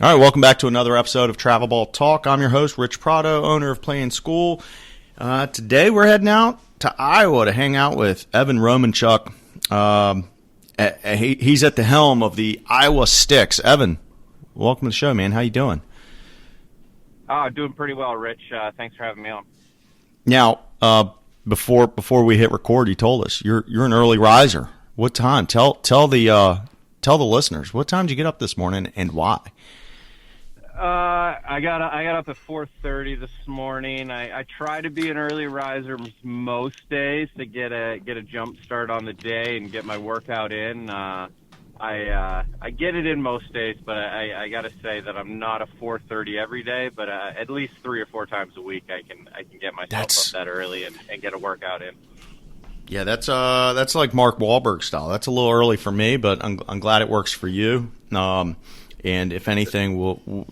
All right, welcome back to another episode of Travel Ball Talk. I'm your host, Rich Prado, owner of Play in School. Today we're heading out to Iowa to hang out with Evan Romanchuk. He's at the helm of the Iowa Sticks. Evan, welcome to the show, man. How you doing? Doing pretty well, Rich. Thanks for having me on. Now, before we hit record, you told us you're an early riser. What time? Tell the listeners, what time did you get up this morning and why? I got up at 4:30 this morning. I try to be an early riser most days to get a jump start on the day and get my workout in. I get it in most days, but I got to say that I'm not a 4:30 every day. But at least 3 or 4 times a week, I can get myself up that early and get a workout in. Yeah, that's like Mark Wahlberg style. That's a little early for me, but I'm glad it works for you. And if anything,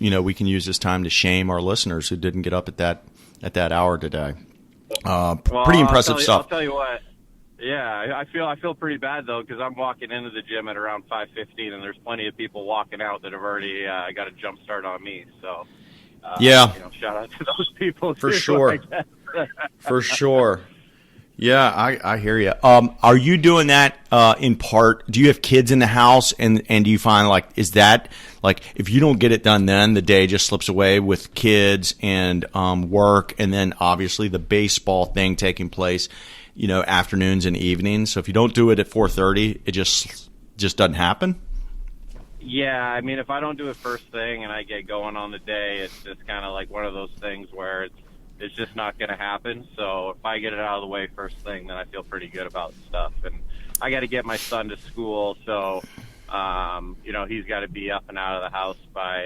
we can use this time to shame our listeners who didn't get up at that hour today. Pretty impressive stuff. I'll tell you what. Yeah, I feel pretty bad though because I'm walking into the gym at around 5:15, and there's plenty of people walking out that have already got a jump start on me. So shout out to those people for too, sure. For sure. Yeah, I hear you. Are you doing that in part? Do you have kids in the house, and do you find is that if you don't get it done, then the day just slips away with kids and work, and then obviously the baseball thing taking place, afternoons and evenings. So if you don't do it at 4:30, it just doesn't happen. Yeah, I mean, if I don't do it first thing and I get going on the day, it's just kind of like one of those things where it's just not going to happen. So if I get it out of the way first thing, then I feel pretty good about stuff. And I got to get my son to school, so he's got to be up and out of the house by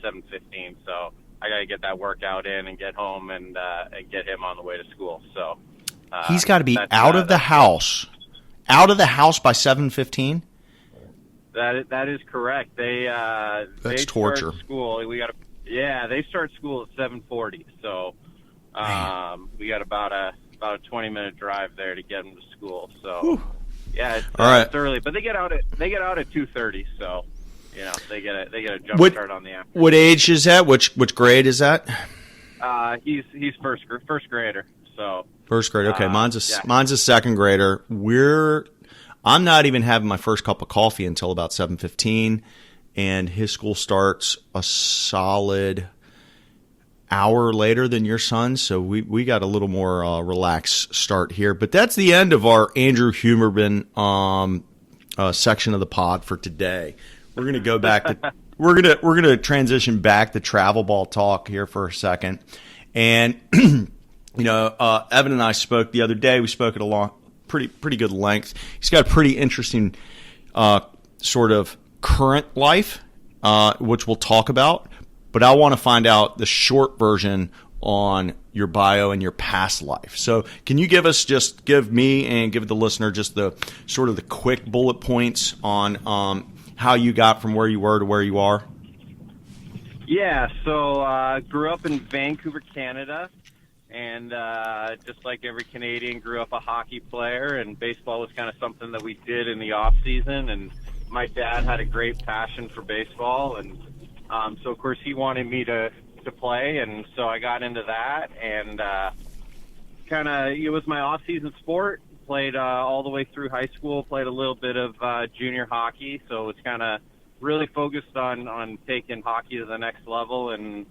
7:15. So I got to get that workout in and get home and get him on the way to school. So he's got to be out of the house by 7:15. That is correct. That's torture. Start school. They start school at 7:40. So. We got about a 20-minute drive there to get them to school. So, Whew. Yeah, it's early, but they get out at 2:30. So, they get a jump start on the afternoon. What age is that? Which grade is that? He's first grader. So first grade. Okay, mine's a second grader. I'm not even having my first cup of coffee until about 7:15, and his school starts a solid hour later than your son, so we got a little more relaxed start here. But that's the end of our Andrew Huberman section of the pod for today. We're gonna go back to we're gonna transition back to travel ball talk here for a second. And Evan and I spoke the other day. We spoke at a long, pretty good length. He's got a pretty interesting sort of current life, which we'll talk about. But I want to find out the short version on your bio and your past life. So can you give me and give the listener just the sort of the quick bullet points on how you got from where you were to where you are? Yeah, so grew up in Vancouver, Canada, and just like every Canadian, grew up a hockey player, and baseball was kind of something that we did in the off season. And my dad had a great passion for baseball, and so, of course, he wanted me to play, and so I got into that, and it was my off-season sport. Played all the way through high school, played a little bit of junior hockey, so it's kind of really focused on taking hockey to the next level. And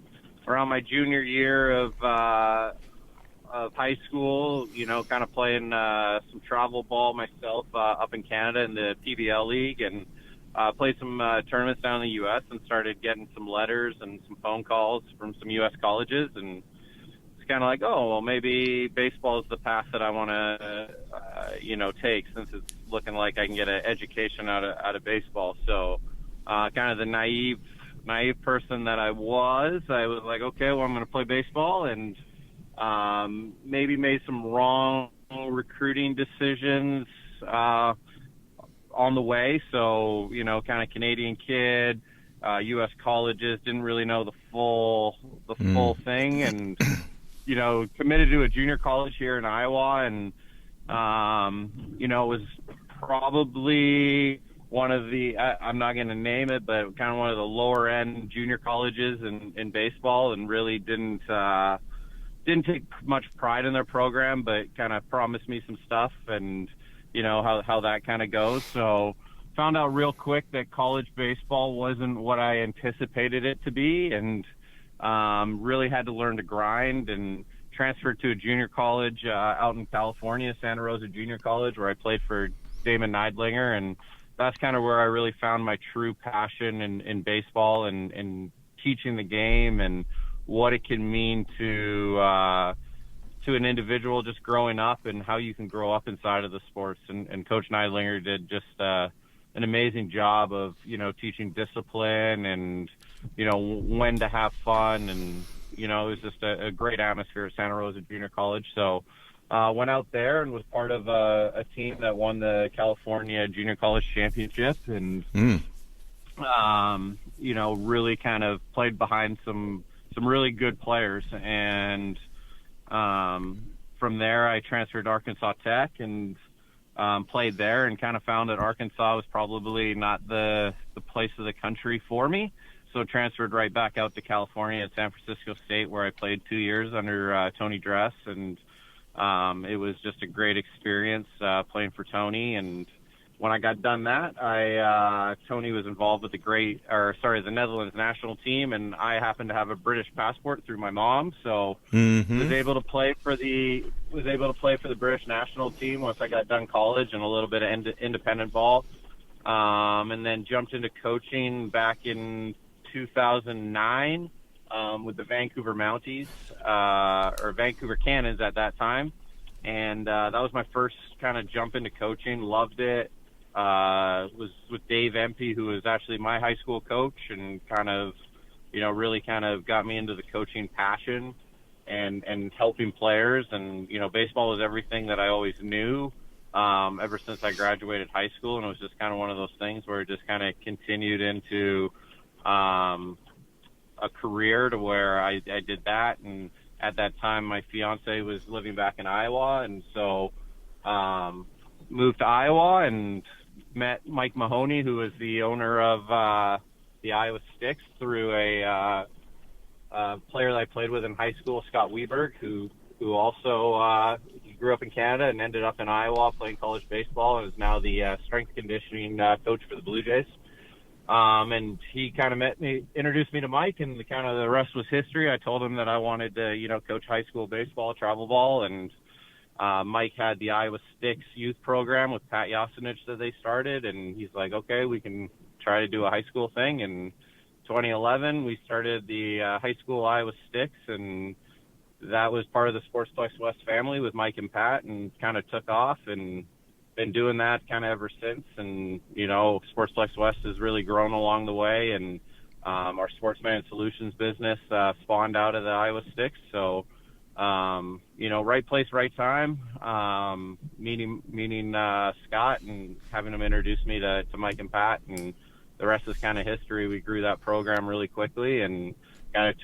around my junior year of high school, kind of playing some travel ball myself up in Canada in the PBL League, and played some tournaments down in the U.S. and started getting some letters and some phone calls from some U.S. colleges. And it's kind of like, maybe baseball is the path that I want to, take, since it's looking like I can get an education out of baseball. So kind of the naive person that I was like, okay, well, I'm going to play baseball, and maybe made some wrong recruiting decisions on the way. So, kind of Canadian kid, U.S. colleges, didn't really know the full thing, and, committed to a junior college here in Iowa, and, it was probably one of the I'm not going to name it, but kind of one of the lower end junior colleges in baseball, and really didn't take much pride in their program, but kind of promised me some stuff, and how that kind of goes. So found out real quick that college baseball wasn't what I anticipated it to be, and really had to learn to grind, and transferred to a junior college out in California, Santa Rosa Junior College, where I played for Damon Neidlinger, and that's kind of where I really found my true passion in baseball and teaching the game and what it can mean to an individual just growing up, and how you can grow up inside of the sports. And Coach Neidlinger did just an amazing job of teaching discipline and when to have fun, and it was just a great atmosphere at Santa Rosa Junior College. So went out there and was part of a team that won the California Junior College Championship, and really kind of played behind some really good players. And from there I transferred to Arkansas Tech and played there, and kind of found that Arkansas was probably not the place of the country for me. So transferred right back out to California at San Francisco State, where I played 2 years under Tony Dress, and it was just a great experience playing for Tony. And when I got done that, Tony was involved with the Netherlands national team, and I happened to have a British passport through my mom, so was able to play for the British national team once I got done college, and a little bit of independent ball, and then jumped into coaching back in 2009 with the Vancouver Mounties, or Vancouver Cannons at that time. And that was my first kind of jump into coaching. Loved it. Was with Dave Empey, who was actually my high school coach, and kind of, really kind of got me into the coaching passion and helping players. And, baseball was everything that I always knew ever since I graduated high school. And it was just kind of one of those things where it just kind of continued into a career to where I did that. And at that time, my fiance was living back in Iowa, and so moved to Iowa and met Mike Mahoney, who was the owner of the Iowa Sticks, through a player that I played with in high school, Scott Weberg, who also grew up in Canada and ended up in Iowa playing college baseball, and is now the strength conditioning coach for the Blue Jays. And he kind of introduced me to Mike, and the rest was history. I told him that I wanted to, coach high school baseball, travel ball, and Mike had the Iowa Sticks youth program with Pat Yasinich that they started, and he's like, okay, we can try to do a high school thing. And 2011, we started the high school Iowa Sticks, and that was part of the Sportsplex West family with Mike and Pat, and kind of took off, and been doing that kind of ever since. And Sportsplex West has really grown along the way, and our Sportsman Solutions business spawned out of the Iowa Sticks. So right place, right time. Meeting Scott and having him introduce me to Mike and Pat, and the rest is kind of history. We grew that program really quickly, and kind of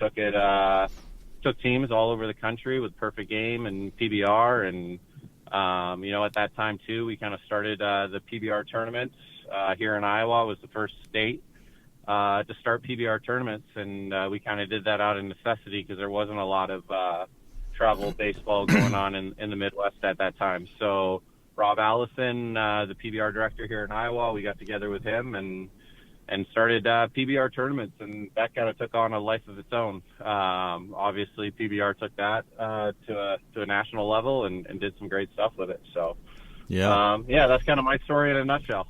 took teams all over the country with Perfect Game and PBR. And at that time too, we kind of started the PBR tournaments here in Iowa. Was the first state to start PBR tournaments, and we kind of did that out of necessity because there wasn't a lot of travel baseball going on in the Midwest at that time. So Rob Allison, the PBR director here in Iowa, we got together with him and started PBR tournaments, and that kind of took on a life of its own. Obviously, PBR took that to a national level and did some great stuff with it. So, that's kind of my story in a nutshell.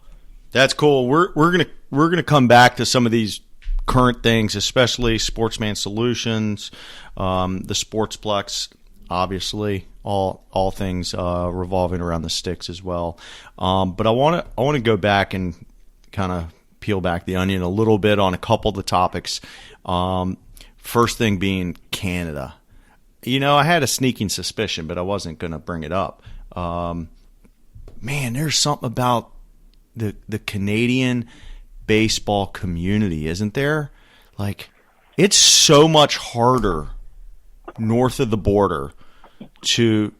That's cool. We're gonna come back to some of these current things, especially Sportsman Solutions, the Sportsplex, obviously, all things revolving around the Sticks as well. But I want to go back and kind of peel back the onion a little bit on a couple of the topics. First thing being Canada. I had a sneaking suspicion, but I wasn't going to bring it up. Man, there's something about the Canadian baseball community, isn't there? Like, it's so much harder north of the border to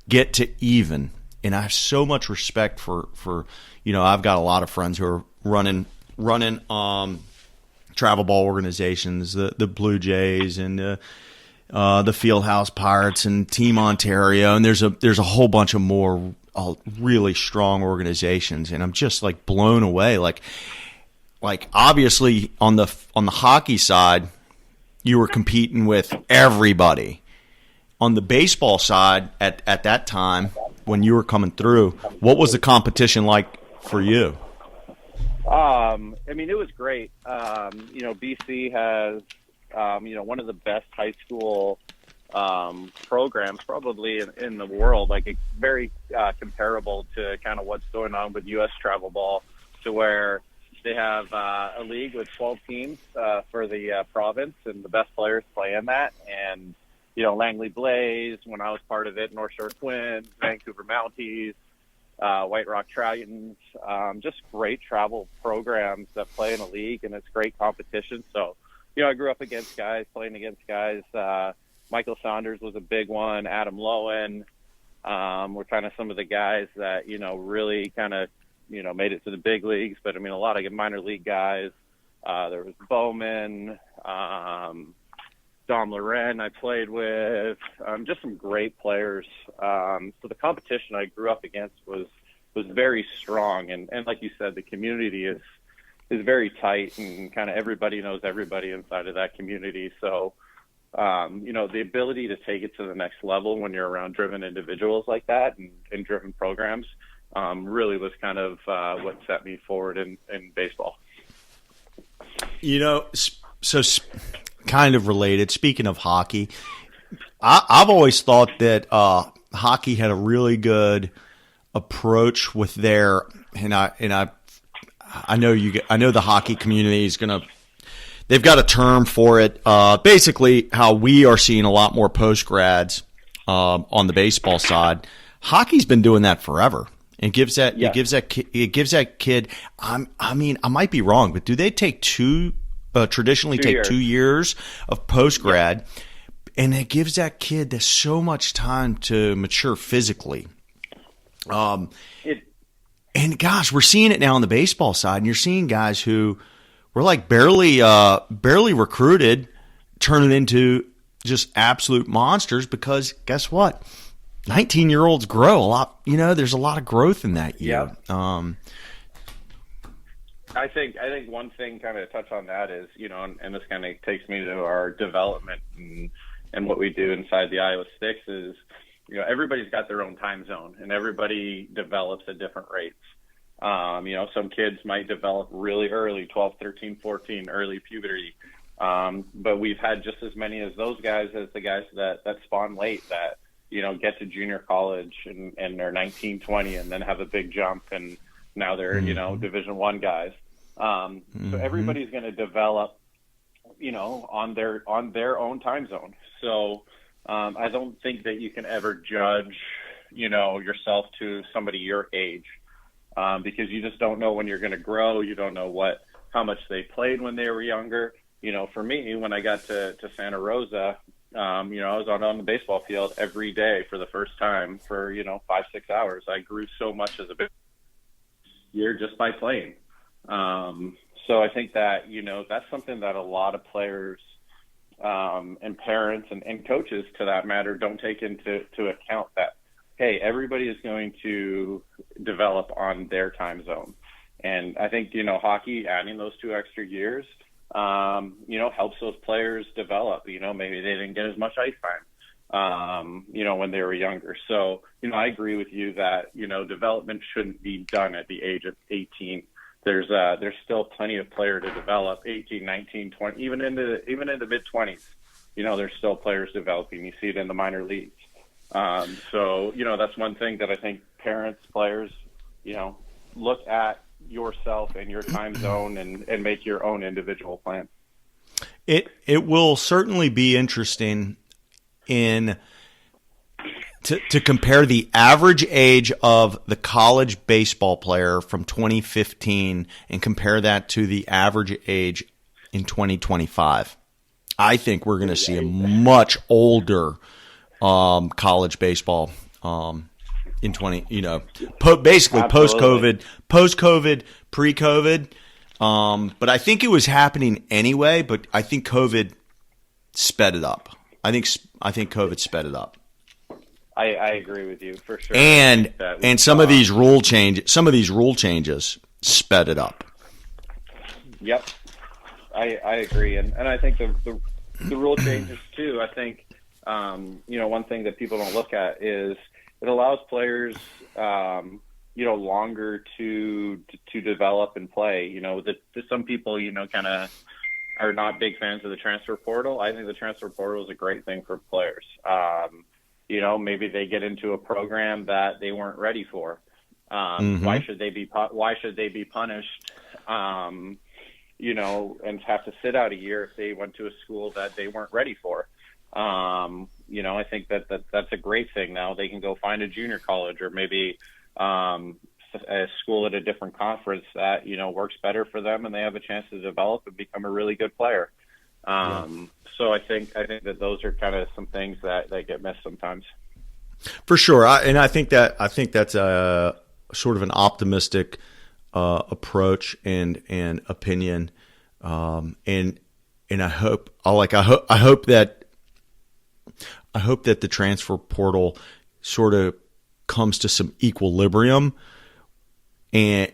get to even and I have so much respect for I've got a lot of friends who are running travel ball organizations, the Blue Jays and the Fieldhouse Pirates and Team Ontario, and there's a whole bunch of more really strong organizations, and I'm just like blown away. Like obviously on the hockey side, you were competing with everybody. On the baseball side, at that time when you were coming through, what was the competition like for you? I mean, it was great. BC has, one of the best high school programs probably in the world. Like, it's very comparable to kind of what's going on with U.S. travel ball, to where they have a league with 12 teams for the province, and the best players play in that. And Langley Blaze, when I was part of it, North Shore Twins, Vancouver Mounties, White Rock Tritons, just great travel programs that play in a league, and it's great competition. So, I grew up playing against guys. Michael Saunders was a big one. Adam Lowen were kind of some of the guys that, really kind of, made it to the big leagues. But, I mean, a lot of minor league guys. There was Bowman, Dom Loren I played with, just some great players. So the competition I grew up against was very strong. And like you said, the community is very tight, and kind of everybody knows everybody inside of that community. So, the ability to take it to the next level when you're around driven individuals like that and driven programs really was kind of what set me forward in baseball. So kind of related, speaking of hockey, I've always thought that hockey had a really good approach with their, and I know the hockey community is going to, they've got a term for it. Basically, how we are seeing a lot more post grads on the baseball side. Hockey's been doing that forever. It gives that kid. I mean, I might be wrong, but do they take traditionally 2 years of post grad, and it gives that kid so much time to mature physically. And gosh, we're seeing it now on the baseball side, and you're seeing guys who were like barely recruited turning into just absolute monsters, because guess what? 19-year-olds grow a lot. There's a lot of growth in that year. Yeah. I think one thing kind of to touch on that is, and this kind of takes me to our development and what we do inside the Iowa Sticks is, everybody's got their own time zone, and everybody develops at different rates. Some kids might develop really early, 12, 13, 14, early puberty. But we've had just as many as those guys as the guys that spawn late, that, get to junior college and they're 19, 20, and then have a big jump, and now they're, Division I guys. So everybody's going to develop, on their own time zone. So I don't think that you can ever judge, yourself to somebody your age, because you just don't know when you're going to grow. You don't know how much they played when they were younger. For me, when I got to Santa Rosa, I was on the baseball field every day for the first time for, 5-6 hours. I grew so much as a big year just by playing. So I think that, that's something that a lot of players and parents and coaches, to that matter, don't take into account, that, hey, everybody is going to develop on their time zone. And I think, hockey, adding those 2 extra years, helps those players develop. Maybe they didn't get as much ice time, when they were younger. So, I agree with you that, development shouldn't be done at the age of 18. There's still plenty of player to develop, 18, 19, 20, even in the mid-20s. There's still players developing. You see it in the minor leagues. So, that's one thing that I think parents, players, look at yourself and your time zone and make your own individual plan. It will certainly be interesting to compare the average age of the college baseball player from 2015 and compare that to the average age in 2025. I think we're going to see a much older college baseball in 20, basically Absolutely. post-COVID, pre-COVID. But I think it was happening anyway, but I think COVID sped it up. I think COVID sped it up. I agree with you for sure. And some of these rule changes sped it up. Yep. I agree. And I think the rule changes too. I think, one thing that people don't look at is it allows players, longer to develop and play. Some people, kind of are not big fans of the transfer portal. I think the transfer portal is a great thing for players. Maybe they get into a program that they weren't ready for. Why should they be punished? And have to sit out a year if they went to a school that they weren't ready for. I think that's a great thing. Now they can go find a junior college or maybe a school at a different conference that works better for them, and they have a chance to develop and become a really good player. So I think that those are kind of some things that get missed sometimes. For sure, I think that's a sort of an optimistic approach and opinion, and I hope that the transfer portal sort of comes to some equilibrium, and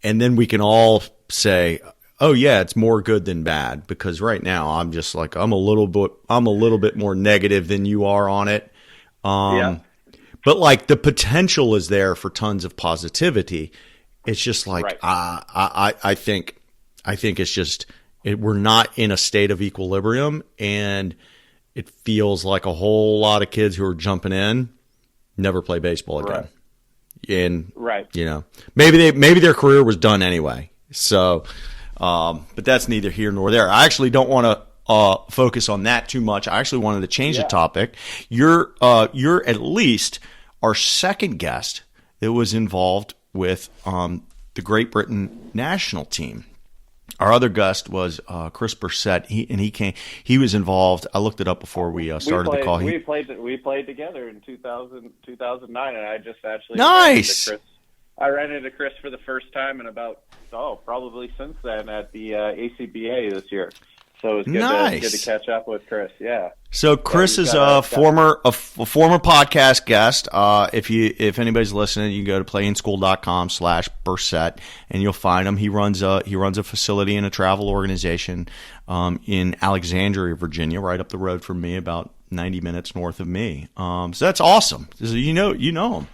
then we can all say, oh yeah, it's more good than bad, because right now I'm just like I'm a little bit more negative than you are on it. But like the potential is there for tons of positivity. It's just like right. I think it's just we're not in a state of equilibrium, and it feels like a whole lot of kids who are jumping in never play baseball again. Right. And right. Maybe their career was done anyway. So, but that's neither here nor there. I actually don't want to focus on that too much. I actually wanted to change the topic. You're at least our second guest that was involved with the Great Britain national team. Our other guest was Chris Bursett. He was involved. I looked it up before we started the call. We played together in 2009, and I just actually nice. I ran into Chris for the first time in probably since then at the ACBA this year. So it was good to catch up with Chris. Yeah. So Chris is a former podcast guest. If anybody's listening, you can go to playinschool.com/Bursett and you'll find him. He runs a facility and a travel organization in Alexandria, Virginia, right up the road from me, about 90 minutes north of me. So that's awesome. You know him.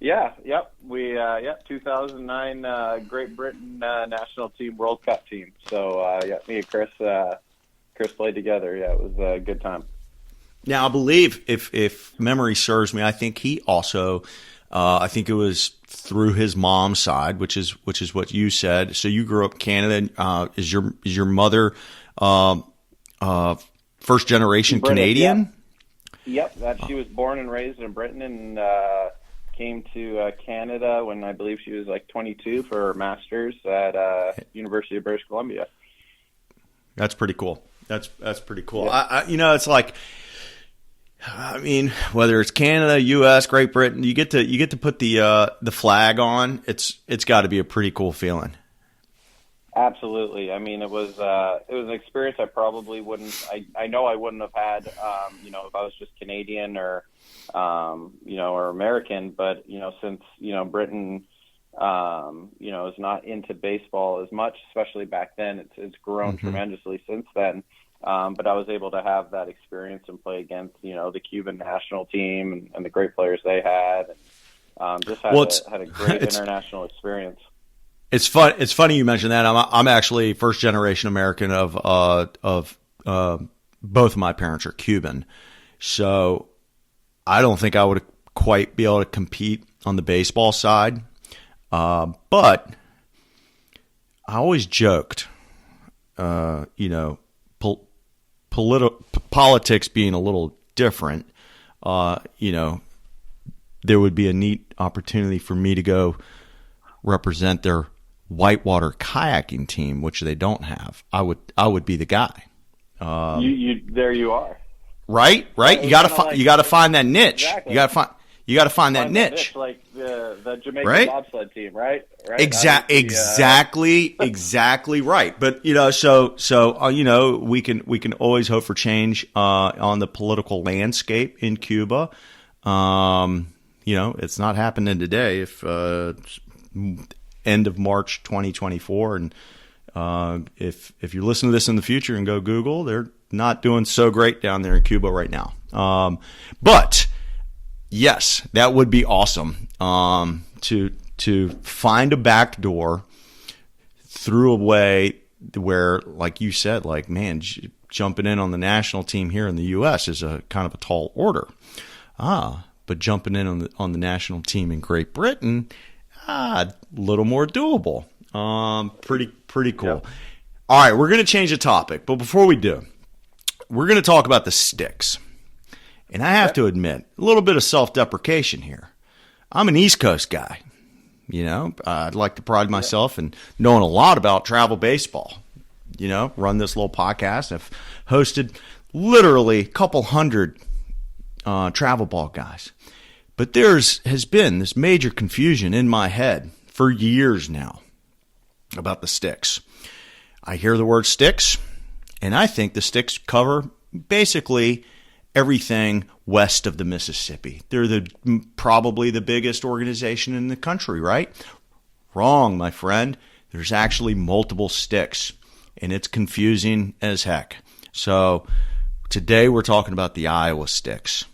Yeah. Yep. We 2009 Great Britain national team World Cup team. So me and Chris played together. Yeah, it was a good time. Now I believe, if memory serves me, I think he also, I think it was through his mom's side, which is what you said. So you grew up in Canada. Is your mother first generation Canadian? Yeah. Yep. She was born and raised in Britain and came to Canada when I believe she was like 22 for her master's at University of British Columbia. That's pretty cool. That's pretty cool. Yeah. It's like, I mean, whether it's Canada, U.S., Great Britain, you get to put the flag on. It's got to be a pretty cool feeling. Absolutely. I mean, it was an experience I probably wouldn't. I know I wouldn't have had, if I was just Canadian or or American. But since Britain, is not into baseball as much, especially back then. It's grown tremendously since then. But I was able to have that experience and play against the Cuban national team and the great players they had. And, just had a great international experience. It's fun. It's funny you mentioned that. I'm actually first generation American of both of my parents are Cuban, so I don't think I would quite be able to compete on the baseball side. But I always joked, politics being a little different, there would be a neat opportunity for me to go represent their whitewater kayaking team, which they don't have. I would be the guy. There you are. Right. You got to find that niche. Exactly. You got You got to find that niche. Like the Jamaican right? bobsled team, right? Exactly right. But we can always hope for change on the political landscape in Cuba. It's not happening today. If end of March 2024, and if you listen to this in the future and go Google, they're not doing so great down there in Cuba right now. But yes, that would be awesome to find a back door through a way where, like you said, like, man, jumping in on the national team here in the U.S. is a kind of a tall order. But jumping in on the national team in Great Britain, a little more doable. Pretty cool. Yep. All right, we're going to change the topic, but before we do, we're going to talk about the sticks. And I have to admit, a little bit of self-deprecation here. I'm an East Coast guy. I'd like to pride myself in knowing a lot about travel baseball. Run this little podcast. I've hosted literally a couple hundred travel ball guys. But has been this major confusion in my head for years now about the sticks. I hear the word sticks, and I think the sticks cover basically everything west of the Mississippi. They're probably the biggest organization in the country, right? Wrong, my friend. There's actually multiple sticks, and it's confusing as heck. So today we're talking about the Iowa sticks.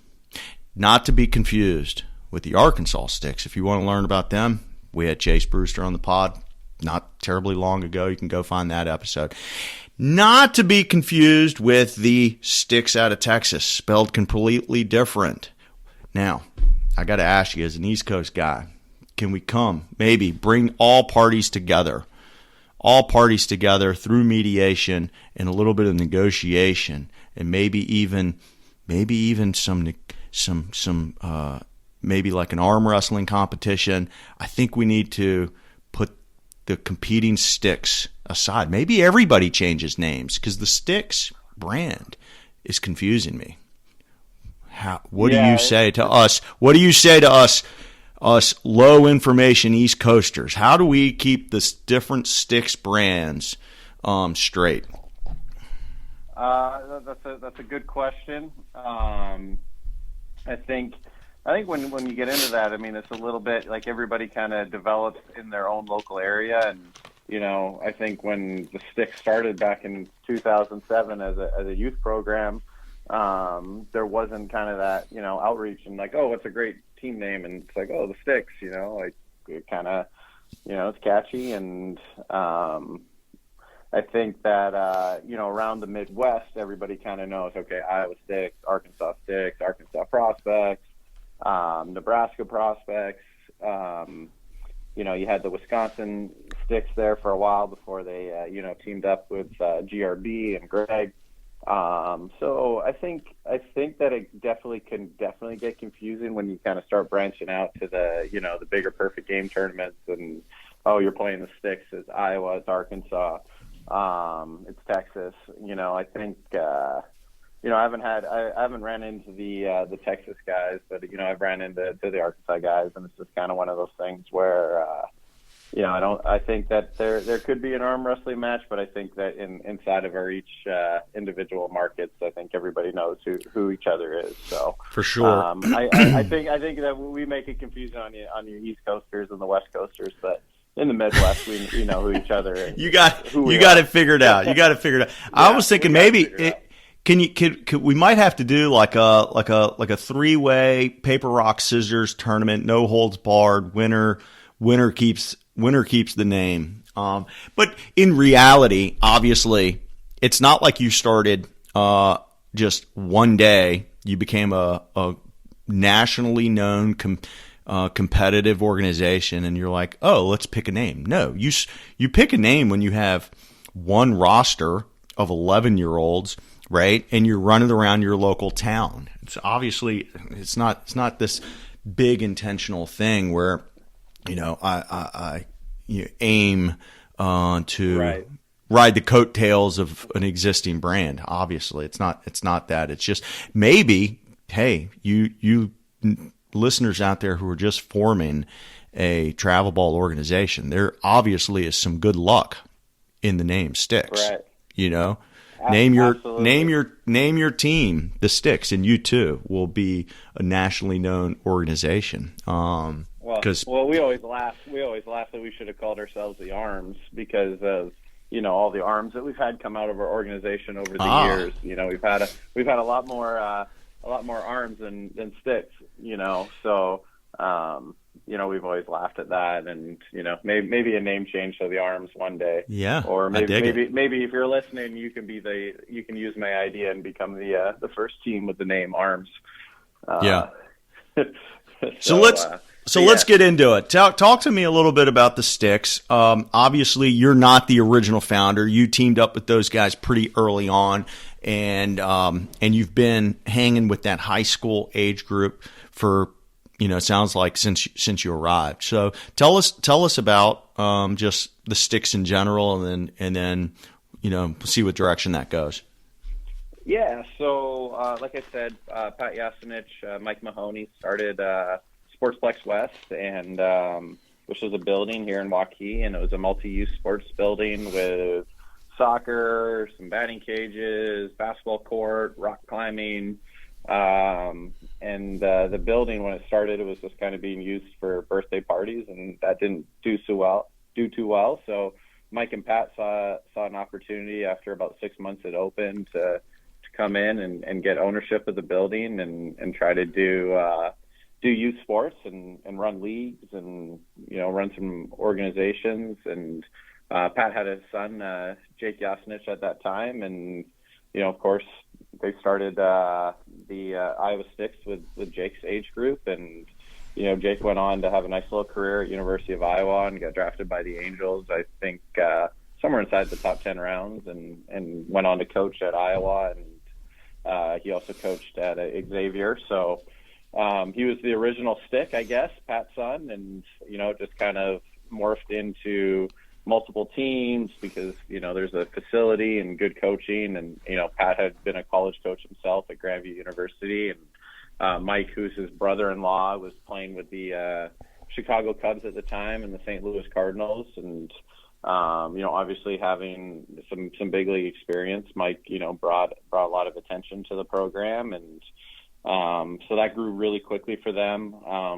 Not to be confused with the Arkansas sticks. If you want to learn about them, we had Chase Brewster on the pod not terribly long ago. You can go find that episode. Not to be confused with the sticks out of Texas, spelled completely different. Now, I got to ask you, as an East Coast guy, can we maybe bring all parties together through mediation and a little bit of negotiation, and maybe even some maybe like an arm wrestling competition? I think we need to put the competing sticks aside. Maybe everybody changes names, because the sticks brand is confusing me. What do you say to us? What do you say to us low information East Coasters? How do we keep the different sticks brands straight? That's a good question. I think when you get into that, I mean, it's a little bit like everybody kind of develops in their own local area, and I think when the Sticks started back in 2007 as a youth program, there wasn't kind of that outreach and like, oh, what's a great team name, and it's like, oh, the Sticks, like it kind of it's catchy, and I think that around the Midwest, everybody kind of knows, okay, Iowa Sticks, Arkansas Prospects, Nebraska Prospects. You had the Wisconsin Sticks there for a while before they teamed up with GRB and Greg. So I think that it definitely can get confusing when you kind of start branching out to the bigger perfect game tournaments, and you're playing the Sticks, it's Iowa, it's Arkansas, it's Texas. I think I haven't ran into the Texas guys, but I've ran into the Arkansas guys, and it's just kind of one of those things where I think that there could be an arm wrestling match, but I think that inside of our each individual markets, I think everybody knows who each other is. So for sure, I think that we make it confusing on your East Coasters and the West Coasters, but in the Midwest, we know who each other is. You got it figured out. I was thinking maybe. We might have to do like a 3-way paper rock scissors tournament, no holds barred. Winner keeps the name. But in reality, obviously, it's not like you started just one day. You became a nationally known competitive organization, and you're like, oh, let's pick a name. No, you pick a name when you have one roster of 11-year-olds. Right, and you're running around your local town. It's obviously it's not this big intentional thing where I aim to ride the coattails of an existing brand. Obviously, it's not that. It's just maybe, hey, you listeners out there who are just forming a travel ball organization, there obviously is some good luck in the name Sticks. Right. You know, name your Absolutely. team the Sticks, and you too will be a nationally known organization. Because We always laugh. We always laugh that we should have called ourselves the Arms because of all the arms that we've had come out of our organization over the years. We've had a lot more arms than sticks. So we've always laughed at that, and maybe a name change to the Arms one day. Yeah, or I dig it. maybe if you're listening, you can use my idea and become the first team with the name Arms. Yeah. So let's get into it. Talk to me a little bit about the Sticks. Obviously, you're not the original founder. You teamed up with those guys pretty early on, and you've been hanging with that high school age group for it sounds like since you arrived. So tell us about just the Sticks in general, and then see what direction that goes. Yeah. So like I said, Pat Yasinich, Mike Mahoney started Sportsplex West, and which was a building here in Waukee, and it was a multi-use sports building with soccer, some batting cages, basketball court, rock climbing, and the building when it started, it was just kind of being used for birthday parties, and that didn't do too well. So Mike and Pat saw an opportunity after about 6 months it opened to come in and get ownership of the building and try to do youth sports and run leagues and run some organizations. And Pat had his son Jake Yasinich at that time, and of course they started the Iowa Sticks with Jake's age group, and Jake went on to have a nice little career at University of Iowa and got drafted by the Angels, I think somewhere inside the top 10 rounds, and went on to coach at Iowa, and he also coached at Xavier. So he was the original Stick, I guess, Pat's son, and just kind of morphed into multiple teams because there's a facility and good coaching, and Pat had been a college coach himself at Grandview University, and Mike, who's his brother-in-law, was playing with the Chicago Cubs at the time and the St. Louis Cardinals, and obviously having some big league experience, Mike brought a lot of attention to the program, and so that grew really quickly for them.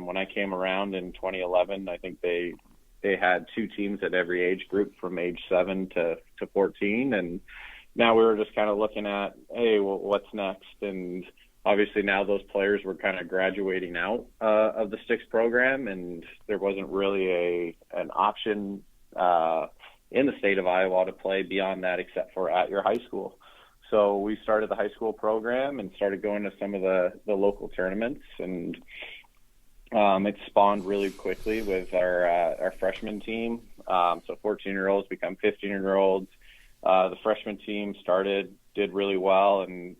When I came around in 2011, I think they had 2 teams at every age group from age 7 to 14. And now we were just kind of looking at, hey, well, what's next? And obviously now those players were kind of graduating out of the Sticks program, and there wasn't really an option in the state of Iowa to play beyond that except for at your high school. So we started the high school program and started going to some of the local tournaments, and it spawned really quickly with our freshman team. So 14-year-olds become 15-year-olds. The freshman team did really well, and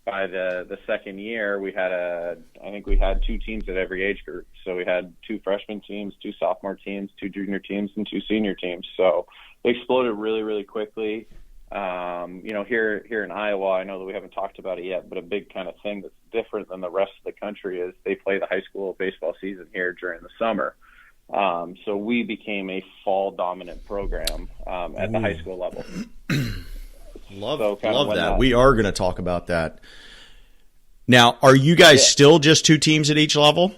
by the second year, I think we had 2 teams at every age group. So we had 2 freshman teams, 2 sophomore teams, 2 junior teams, and 2 senior teams. So they exploded really, really quickly. Here in Iowa, I know that we haven't talked about it yet, but a big kind of thing that's different than the rest of the country is they play the high school baseball season here during the summer. So we became a fall dominant program at the high school level. Love that. We are going to talk about that. Now, are you guys still just 2 teams at each level?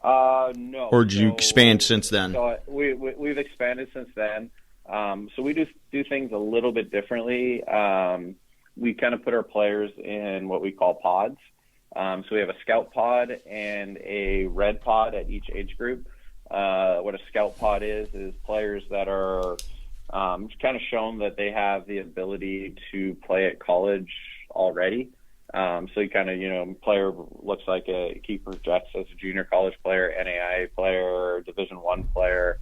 No. Or did you expand since then? So we've expanded since then. So we do things a little bit differently. We kind of put our players in what we call pods. So we have a scout pod and a red pod at each age group. What a scout pod is players that are kind of shown that they have the ability to play at college already. So you kind of, player looks like a keeper projects as a junior college player, NAIA player, Division I player.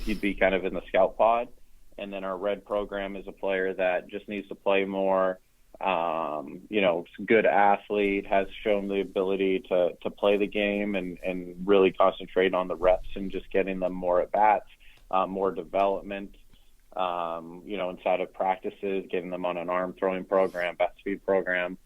He'd be kind of in the scout pod. And then our red program is a player that just needs to play more, good athlete, has shown the ability to play the game and really concentrate on the reps and just getting them more at bats, more development, inside of practices, getting them on an arm throwing program, bat speed program.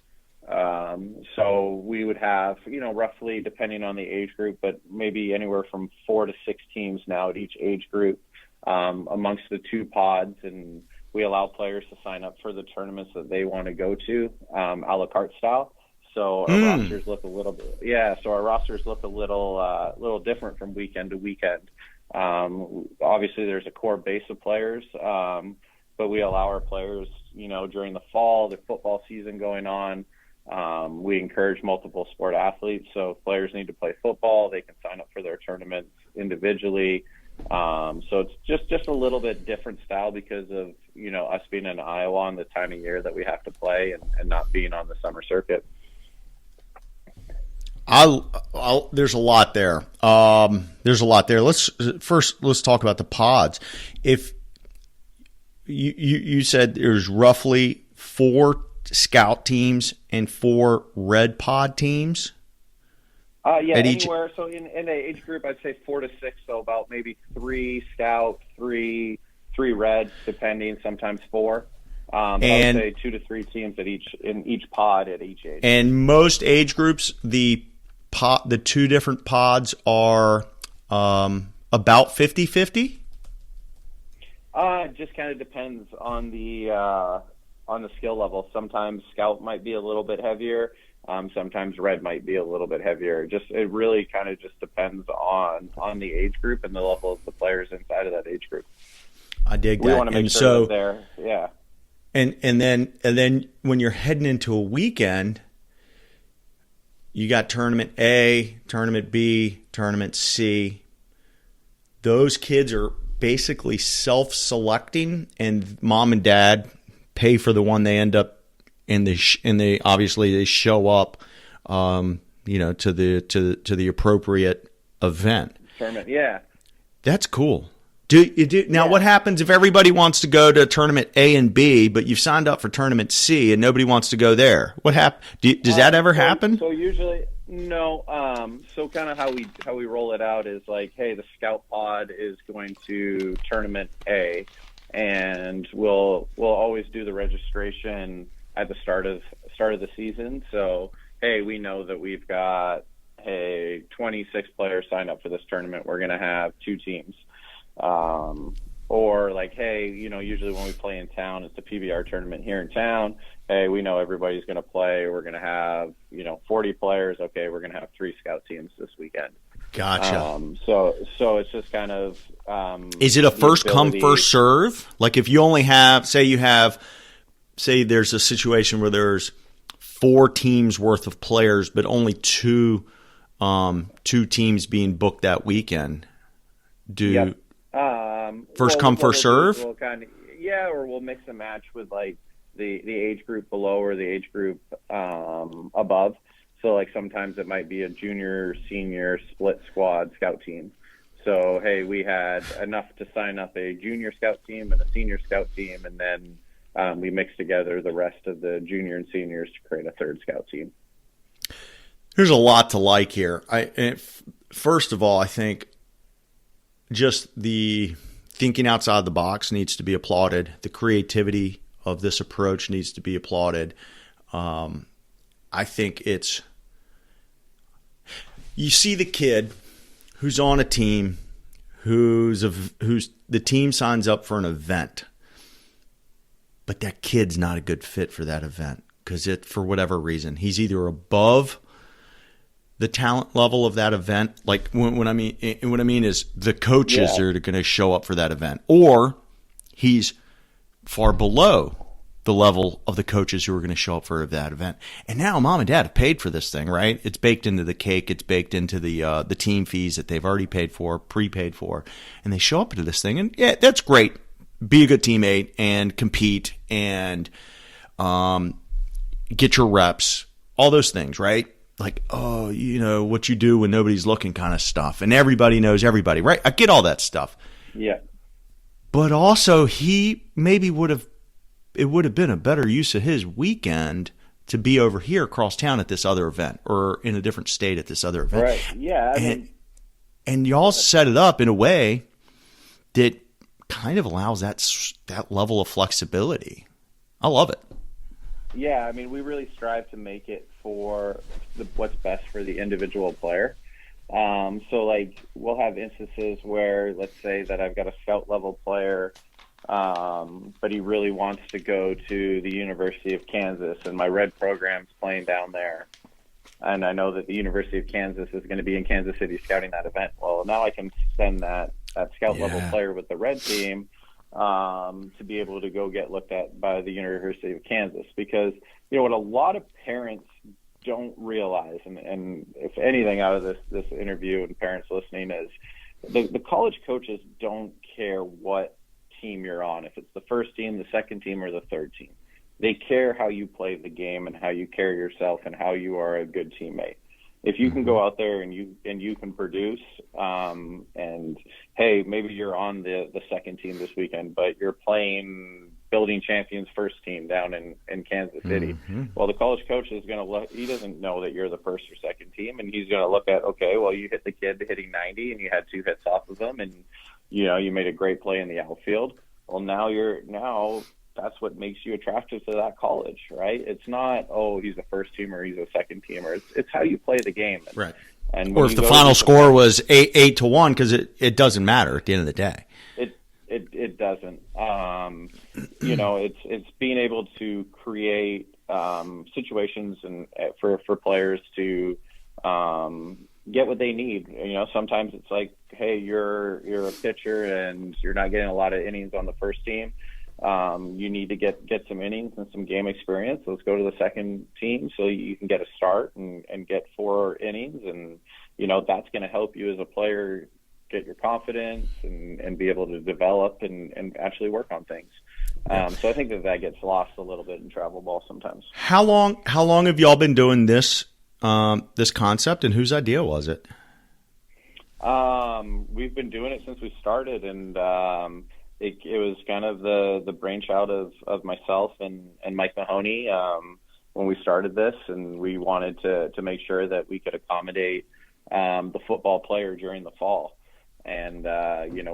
So we would have, roughly, depending on the age group, but maybe anywhere from 4 to 6 teams now at each age group amongst the 2 pods, and we allow players to sign up for the tournaments that they want to go to, a la carte style. So our rosters look a little bit, So our rosters look a little different from weekend to weekend. Obviously, there's a core base of players, but we allow our players, during the fall, the football season going on. We encourage multiple sport athletes. So if players need to play football, they can sign up for their tournaments individually. So it's just a little bit different style because of, us being in Iowa and the time of year that we have to play and not being on the summer circuit. There's a lot there. Let's talk about the pods. If you said there's roughly 4 scout teams and 4 red pod teams. Anywhere. So in the age group, I'd say 4 to 6. So about maybe 3 scout, 3 red, depending. Sometimes 4. But I would say 2 to 3 teams in each pod at each age. And most age groups, the 2 different pods are about 50-50? It just kind of depends on the skill level. Sometimes scout might be a little bit heavier. Sometimes red might be a little bit heavier. It really kind of just depends on the age group and the level of the players inside of that age group. I dig that. We want to make sure that they're, yeah. And then when you're heading into a weekend, you got tournament A, tournament B, tournament C. Those kids are basically self-selecting, and mom and dad pay for the one they end up in. They obviously they show up, to the appropriate event. Tournament, yeah. That's cool. What happens if everybody wants to go to tournament A and B, but you've signed up for tournament C and nobody wants to go there? What does that ever happen? So usually, no. So kind of how we roll it out is like, hey, the scout pod is going to tournament A, and we'll always do the registration at the start of the season. So hey, we know that we've got 26 players signed up for this tournament. We're going to have 2 teams. Or like, hey, usually when we play in town, it's the PBR tournament here in town. Hey, we know everybody's going to play. We're going to have, 40 players. Okay, we're going to have 3 scout teams this weekend. Gotcha. So it's just kind of. Is it a first come, first serve? Like if you only have, say there's a situation where there's 4 teams worth of players, but only 2 teams being booked that weekend. Yep. First come, first serve? Or we'll mix and match with like the age group below or the age group above. So like sometimes it might be a junior, senior split squad scout team. So hey, we had enough to sign up a junior scout team and a senior scout team, and then we mix together the rest of the junior and seniors to create a 3rd scout team. There's a lot to like here. First of all, I think just the thinking outside the box needs to be applauded. The creativity of this approach needs to be applauded. I think you see the kid who's on a team, who's the team signs up for an event, but that kid's not a good fit for that event because for whatever reason, he's either above the talent level of that event, like what I mean is the coaches are going to show up for that event, or he's far below the level of the coaches who are going to show up for that event. And now mom and dad have paid for this thing, right? It's baked into the cake. It's baked into the team fees that they've already paid for, prepaid for, and they show up to this thing. And yeah, that's great. Be a good teammate and compete and get your reps, all those things, right? Like, what you do when nobody's looking kind of stuff. And everybody knows everybody, right? I get all that stuff. Yeah. But also it would have been a better use of his weekend to be over here across town at this other event or in a different state at this other event. Right. Yeah. And y'all set it up in a way that kind of allows that level of flexibility. I love it. Yeah, I mean, we really strive to make it for what's best for the individual player. So, like, we'll have instances where, let's say that I've got a scout level player, but he really wants to go to the University of Kansas, and my red program's playing down there. And I know that the University of Kansas is going to be in Kansas City scouting that event. Well, now I can send that scout level player with the red team to be able to go get looked at by the University of Kansas. Because, you know, what a lot of parents don't realize, and if anything out of this interview and parents listening, is the college coaches don't care what team you're on, if it's the first team, the second team, or the third team. They care how you play the game and how you carry yourself and how you are a good teammate. If you can go out there and you can produce, and hey, maybe you're on the second team this weekend, but you're playing building champions first team down in Kansas City. Well, the college coach is going to look. He doesn't know that you're the first or second team, and he's going to look at, okay, well, you hit the kid hitting 90 and you had 2 hits off of him, and you made a great play in the outfield. Well, now that's what makes you attractive to that college, right? It's not, oh, he's a first teamer, he's a second teamer. It's how you play the game. Right. And or if the final score was 8-1, because it doesn't matter at the end of the day. It doesn't. It's being able to create situations and for players to get what they need. Sometimes it's like, hey, you're a pitcher and you're not getting a lot of innings on the first team. You need to get some innings and some game experience. Let's go to the second team so you can get a start and get 4 innings. And, that's going to help you as a player get your confidence and be able to develop and actually work on things. So I think that gets lost a little bit in travel ball sometimes. How long have y'all been doing this concept, and whose idea was it? We've been doing it since we started, and it was kind of the brainchild of myself and Mike Mahoney when we started this, and we wanted to make sure that we could accommodate the football player during the fall. And,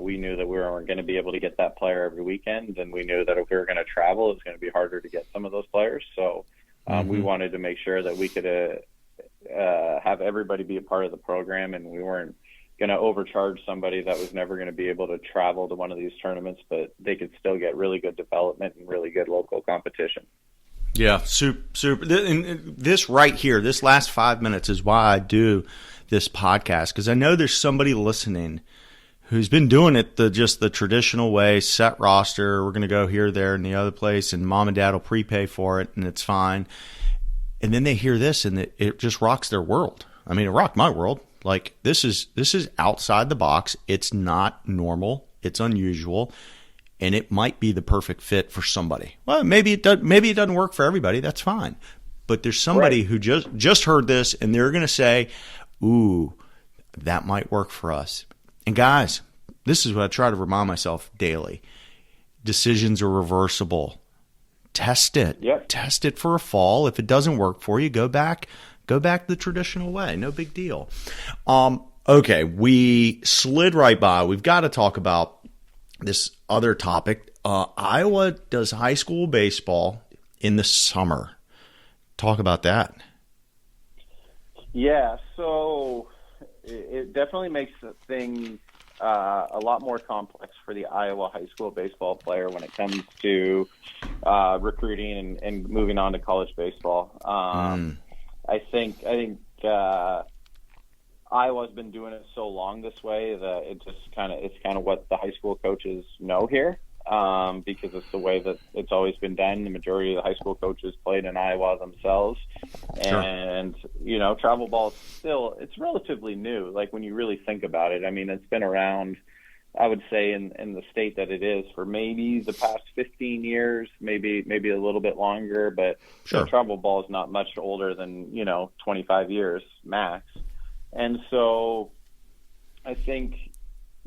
we knew that we weren't going to be able to get that player every weekend, and we knew that if we were going to travel, it was going to be harder to get some of those players. So we wanted to make sure that we could have everybody be a part of the program, and we weren't going to overcharge somebody that was never going to be able to travel to one of these tournaments, but they could still get really good development and really good local competition. Yeah, super. And this right here, this last 5 minutes is why I do this podcast, because I know there's somebody listening who's been doing it just the traditional way, set roster, we're going to go here, there, and the other place, and mom and dad will prepay for it, and it's fine. And then they hear this, and it just rocks their world. I mean, it rocked my world. Like, this is outside the box. It's not normal. It's unusual, and it might be the perfect fit for somebody. Well, maybe it doesn't work for everybody. That's fine. But there's somebody who just heard this, and they're going to say, ooh, that might work for us. And guys, this is what I try to remind myself daily. Decisions are reversible. Test it. Yep. Test it for a fall. If it doesn't work for you, go back the traditional way. No big deal. Okay, we slid right by. We've got to talk about this other topic. Iowa does high school baseball in the summer. Talk about that. Yeah, so it definitely makes the thing a lot more complex for the Iowa high school baseball player when it comes to recruiting and moving on to college baseball. I think Iowa's been doing it so long this way that it's kind of what the high school coaches know here, because it's the way that it's always been done. The majority of the high school coaches played in Iowa themselves. Sure. And, travel ball it's relatively new. Like, when you really think about it, I mean, it's been around, I would say, in the state that it is for maybe the past 15 years, maybe a little bit longer, but sure. Travel ball is not much older than, 25 years max. And so I think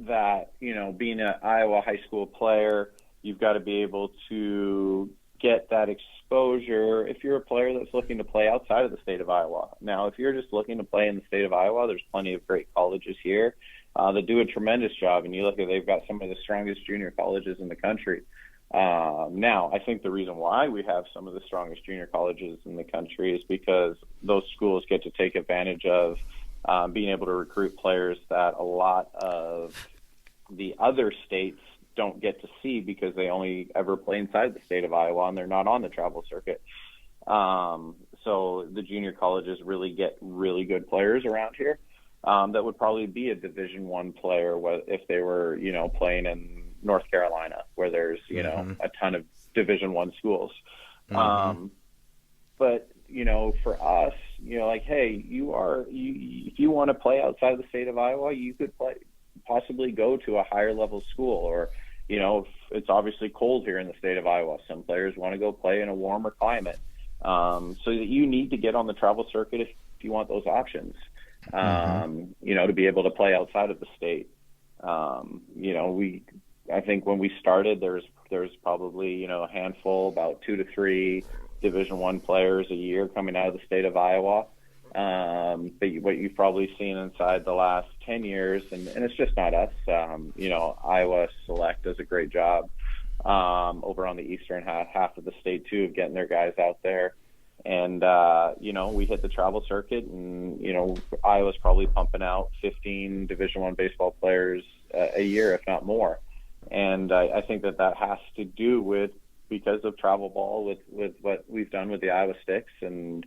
that, being an Iowa high school player, you've got to be able to get that exposure if you're a player that's looking to play outside of the state of Iowa. Now, if you're just looking to play in the state of Iowa, there's plenty of great colleges here that do a tremendous job. And you look at, they've got some of the strongest junior colleges in the country. Now, I think the reason why we have some of the strongest junior colleges in the country is because those schools get to take advantage of being able to recruit players that a lot of the other states don't get to see because they only ever play inside the state of Iowa and they're not on the travel circuit. So the junior colleges really get really good players around here that would probably be a Division I player if they were, playing in North Carolina, where there's, a ton of Division I schools. But, for us, hey, if you want to play outside of the state of Iowa, you could possibly go to a higher level school, or, it's obviously cold here in the state of Iowa. Some players want to go play in a warmer climate. So that you need to get on the travel circuit if you want those options, to be able to play outside of the state. I think when we started, there's probably, a handful, about 2 to 3 Division I players a year coming out of the state of Iowa. But what you've probably seen inside the last 10 years, and it's just not us, Iowa Select does a great job over on the eastern half of the state too, of getting their guys out there. And, we hit the travel circuit, and, Iowa's probably pumping out 15 Division I baseball players a year, if not more. And I think that has to do because of travel ball with what we've done with the Iowa Sticks, and,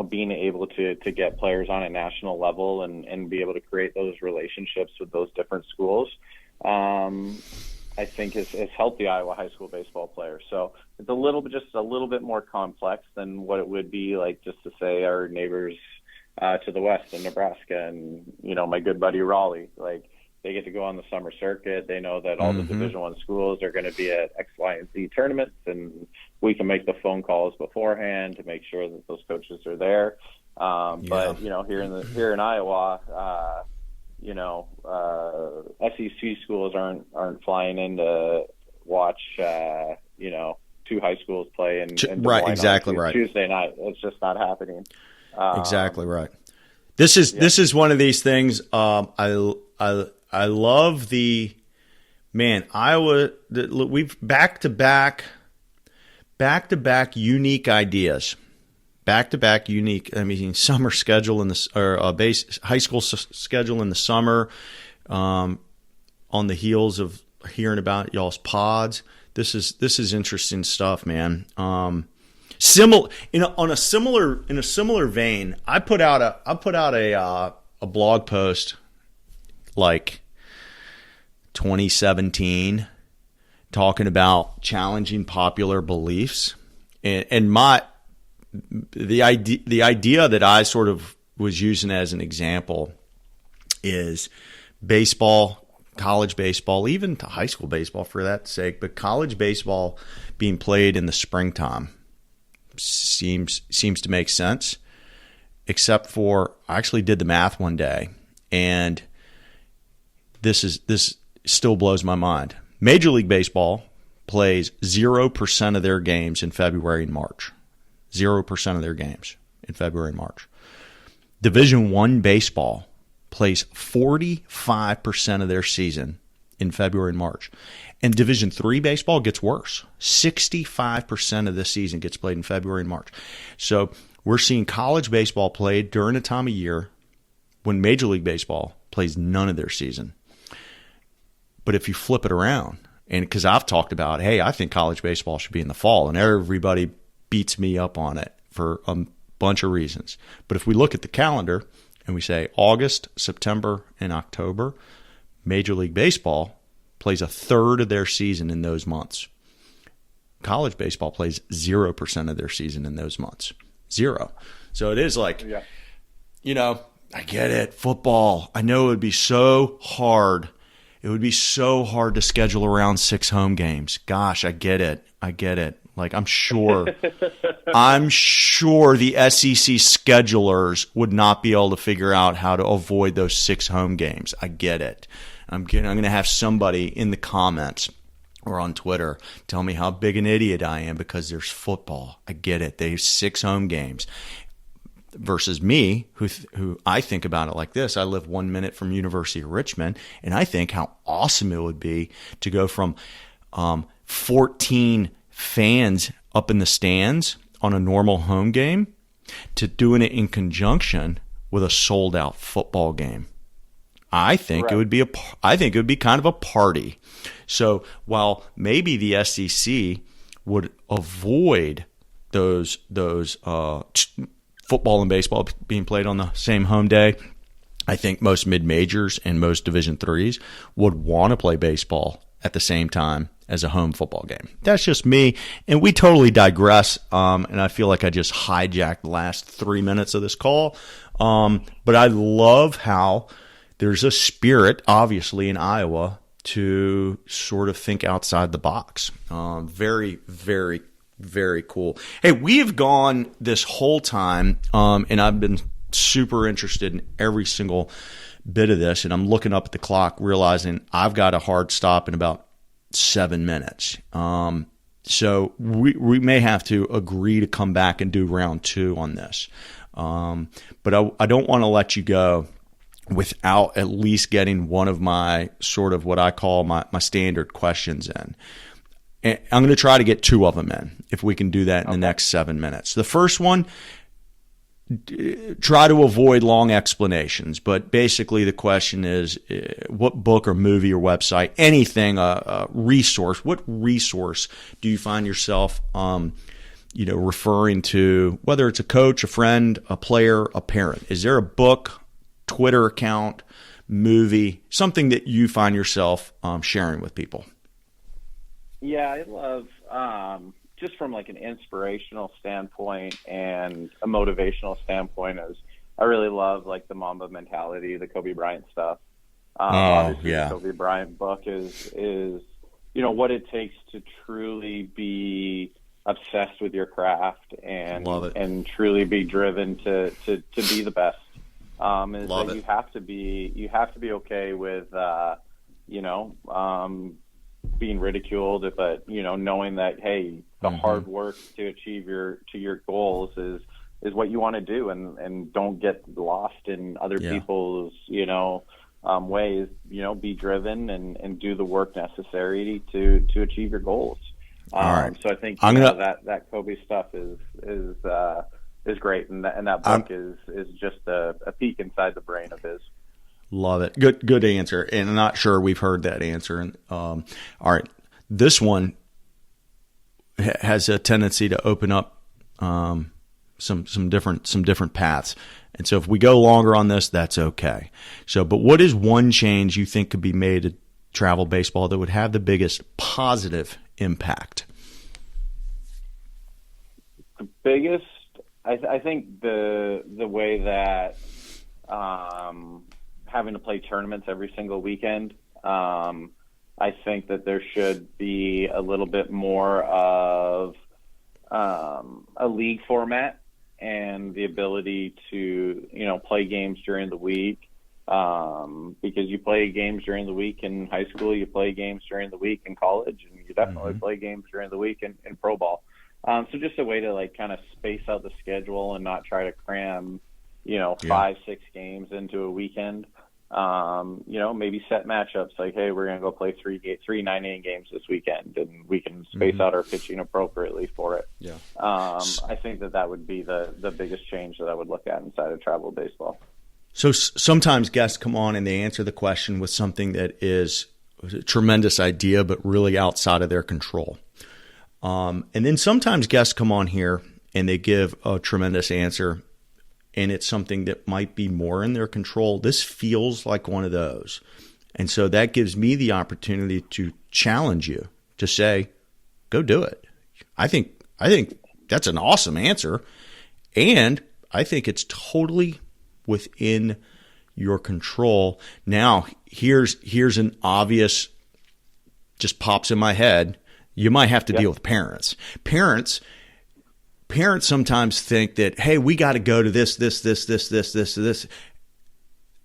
being able to get players on a national level and be able to create those relationships with those different schools. I think has helped the Iowa high school baseball players. So it's a little bit more complex than what it would be like just to say our neighbors to the west in Nebraska and, my good buddy Raleigh. Like, they get to go on the summer circuit. They know that all the Division I schools are going to be at X, Y, and Z tournaments, and we can make the phone calls beforehand to make sure that those coaches are there. But here in Iowa, SEC schools aren't flying in to watch, 2 high schools play and right, exactly right. Tuesday night. It's just not happening. Exactly right. This is one of these things. I love Iowa. We've back to back unique ideas. Back-to-back unique. I mean, summer schedule in the high school schedule in the summer, on the heels of hearing about y'all's pods. This is interesting stuff, man. In a similar vein, I put out a blog post like 2017 talking about challenging popular beliefs, and the idea that I sort of was using as an example is baseball, college baseball, even to high school baseball for that sake, but college baseball being played in the springtime seems to make sense, except for I actually did the math one day, and this still blows my mind. Major League Baseball plays 0% of their games in February and March. 0% of their games in February and March. Division I baseball plays 45% of their season in February and March. And Division III baseball gets worse. 65% of the season gets played in February and March. So we're seeing college baseball played during a time of year when Major League Baseball plays none of their season. But if you flip it around, and because I've talked about, hey, I think college baseball should be in the fall, and everybody beats me up on it for a bunch of reasons. But if we look at the calendar and we say August, September, and October, Major League Baseball plays a third of their season in those months. College baseball plays 0% of their season in those months. 0. So it is like, I get it. Football. I know it would be so hard. It would be so hard to schedule around 6 home games. Gosh, I get it. Like, I'm sure the SEC schedulers would not be able to figure out how to avoid those 6 home games. I get it. I'm going to have somebody in the comments or on Twitter tell me how big an idiot I am because there's football. I get it. They have 6 home games. versus me, who I think about it like this. I live 1 minute from University of Richmond, and I think how awesome it would be to go from 14 fans up in the stands on a normal home game to doing it in conjunction with a sold out football game. I think it would be kind of a party. So while maybe the SEC would avoid those football and baseball being played on the same home day, I think most mid-majors and most Division IIIs would want to play baseball at the same time as a home football game. That's just me, and we totally digress, and I feel like I just hijacked the last 3 minutes of this call. But I love how there's a spirit, obviously, in Iowa to sort of think outside the box. Very, very, very cool. Hey, we've gone this whole time, and I've been super interested in every single bit of this, and I'm looking up at the clock, realizing I've got a hard stop in about 7 minutes. So we may have to agree to come back and do round 2 on this. But I don't want to let you go without at least getting one of my sort of what I call my standard questions in. And I'm going to try to get 2 of them in if we can do that in the next 7 minutes. The first one, try to avoid long explanations, but basically the question is what book or movie or website, anything, a resource, what resource do you find yourself referring to, whether it's a coach, a friend, a player, a parent? Is there a book, Twitter account, movie, something that you find yourself sharing with people? Yeah, I love just from like an inspirational standpoint and a motivational standpoint, is I really love like the Mamba mentality, the Kobe Bryant stuff. Obviously, the Kobe Bryant book is what it takes to truly be obsessed with your craft and truly be driven to be the best. You have to be okay with being ridiculed, but knowing that, hey, the hard work to achieve your goals is what you want to do, and don't get lost in other people's ways. Be driven and do the work necessary to achieve your goals. All right. So I think that Kobe stuff is great, and that book is just a peek inside the brain of his. Love it. Good answer. And I'm not sure we've heard that answer. And all right, this one has a tendency to open up some different paths. And so if we go longer on this, that's okay. So, but what is one change you think could be made to travel baseball that would have the biggest positive impact? The biggest, I think the way that having to play tournaments every single weekend, I think that there should be a little bit more of a league format and the ability to play games during the week, because you play games during the week in high school, you play games during the week in college, and you definitely play games during the week in pro ball. So just a way to like kind of space out the schedule and not try to cram 5-6 games into a weekend. Maybe set matchups like, hey, we're going to go play three 9-inning games this weekend, and we can space out our pitching appropriately for it. Yeah. I think that would be the biggest change that I would look at inside of travel baseball. So sometimes guests come on and they answer the question with something that is a tremendous idea, but really outside of their control. And then sometimes guests come on here and they give a tremendous answer, and it's something that might be more in their control. This feels like one of those. And so that gives me the opportunity to challenge you to say, go do it. I think that's an awesome answer. And I think it's totally within your control. Now, here's an obvious, just pops in my head. You might have to deal with parents. Parents sometimes think that, hey, we got to go to this.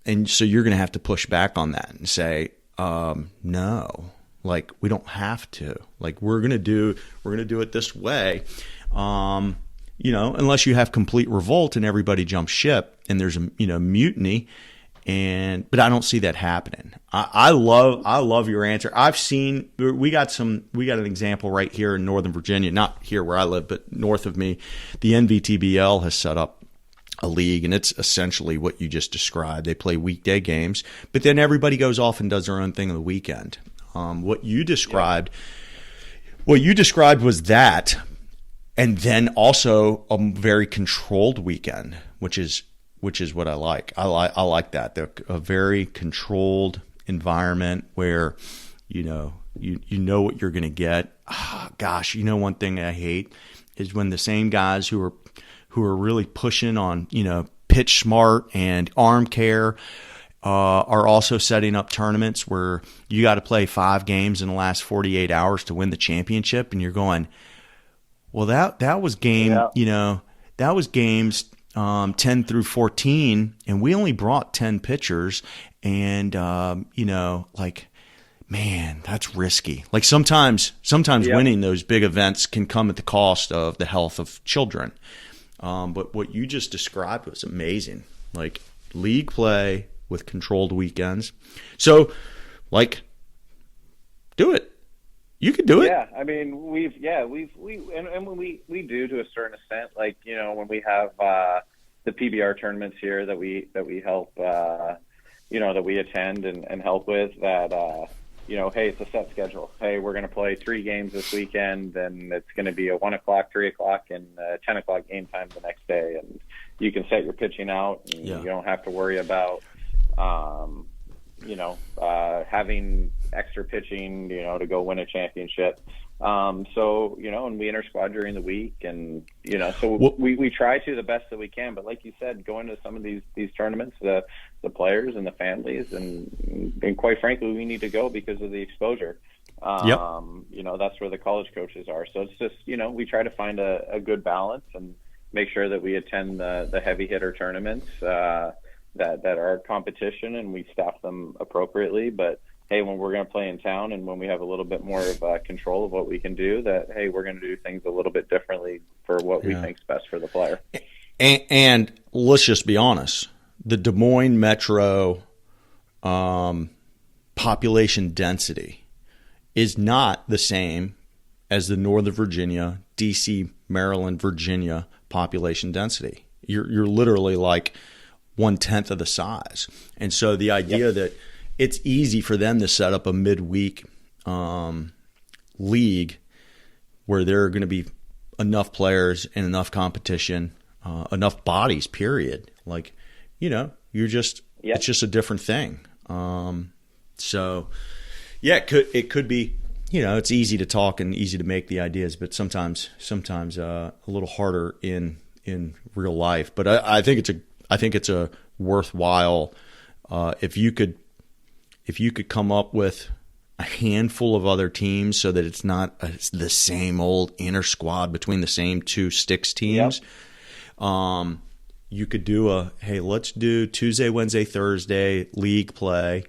And so you're going to have to push back on that and say, no, like we don't have to. Like we're going to do it this way. unless you have complete revolt and everybody jumps ship and there's a mutiny. But I don't see that happening. I love your answer. We got an example right here in Northern Virginia, not here where I live, but north of me. The NVTBL has set up a league, and it's essentially what you just described. They play weekday games, but then everybody goes off and does their own thing on the weekend. What you described was that, and then also a very controlled weekend, which is what I like. I like that. A very controlled environment where you know what you're going to get. Oh, gosh, one thing I hate is when the same guys who are really pushing on pitch smart and arm care are also setting up tournaments where you got to play 5 games in the last 48 hours to win the championship, and you're going, well, that was game, that was games 10 through 14, and we only brought 10 pitchers, and man, that's risky. Like sometimes winning those big events can come at the cost of the health of children. But what you just described was amazing. Like league play with controlled weekends. So, do it. You could do it. Yeah, I mean, we do to a certain extent. Like, when we have the PBR tournaments here that we help, that we attend and help with. That hey, it's a set schedule. Hey, we're going to play 3 games this weekend, and it's going to be a 1 o'clock, 3 o'clock, and 10 o'clock game time the next day. And you can set your pitching out, and you don't have to worry about having extra pitching, to go win a championship. And we inter-squad during the week, and, we try to the best that we can. But like you said, going to some of these tournaments, the players and the families, and quite frankly, we need to go because of the exposure. That's where the college coaches are. So it's just, we try to find a good balance and make sure that we attend the heavy hitter tournaments that are competition, and we staff them appropriately. But hey, when we're going to play in town and when we have a little bit more of control of what we can do, that, hey, we're going to do things a little bit differently for what we think's best for the player. And let's just be honest, the Des Moines metro population density is not the same as the Northern Virginia, DC, Maryland, Virginia population density. You're literally like 1/10 of the size. And so the idea that it's easy for them to set up a midweek league where there are going to be enough players and enough competition, enough bodies, period. Like, it's just a different thing. It could be, it's easy to talk and easy to make the ideas, but sometimes a little harder in real life. But I think it's a worthwhile, if you could come up with a handful of other teams so that it's not the same old inner squad between the same 2 sticks teams. Yep. You could do let's do Tuesday, Wednesday, Thursday league play,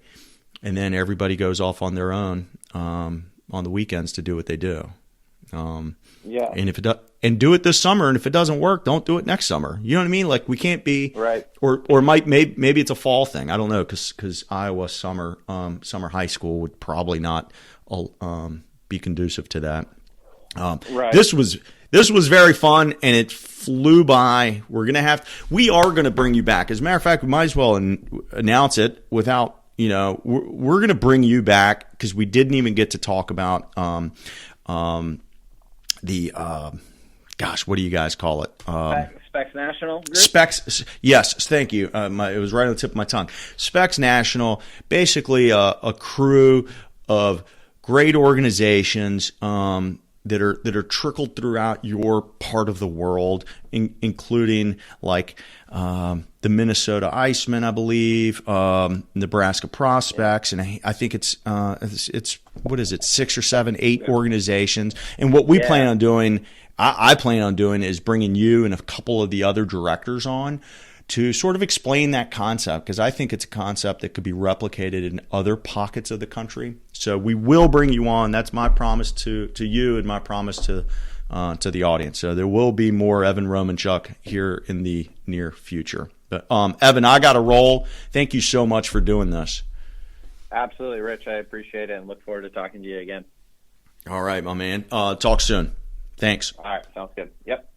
and then everybody goes off on their own on the weekends to do what they do. And do it this summer, and if it doesn't work, don't do it next summer. You know what I mean? Like, we can't be right, or maybe it's a fall thing. I don't know, because Iowa summer high school would probably not be conducive to that. Right. This was very fun, and it flew by. We are gonna bring you back. As a matter of fact, we might as well announce it without. We're gonna bring you back because we didn't even get to talk about what do you guys call it? Specs National Group? Specs, yes, thank you. It was right on the tip of my tongue. Specs National, basically a crew of great organizations that are trickled throughout your part of the world, including like the Minnesota Icemen, I believe, Nebraska Prospects, and I think it's what is it, 6 or 7, 8 organizations. And what we plan on doing, I plan on doing, is bringing you and a couple of the other directors on to sort of explain that concept, because I think it's a concept that could be replicated in other pockets of the country. So we will bring you on. That's my promise to you and my promise to to the audience. So there will be more Evan Romanchuk here in the near future. But Evan, I got to roll. Thank you so much for doing this. Absolutely, Rich. I appreciate it and look forward to talking to you again. All right, my man. Talk soon. Thanks. All right, sounds good. Yep.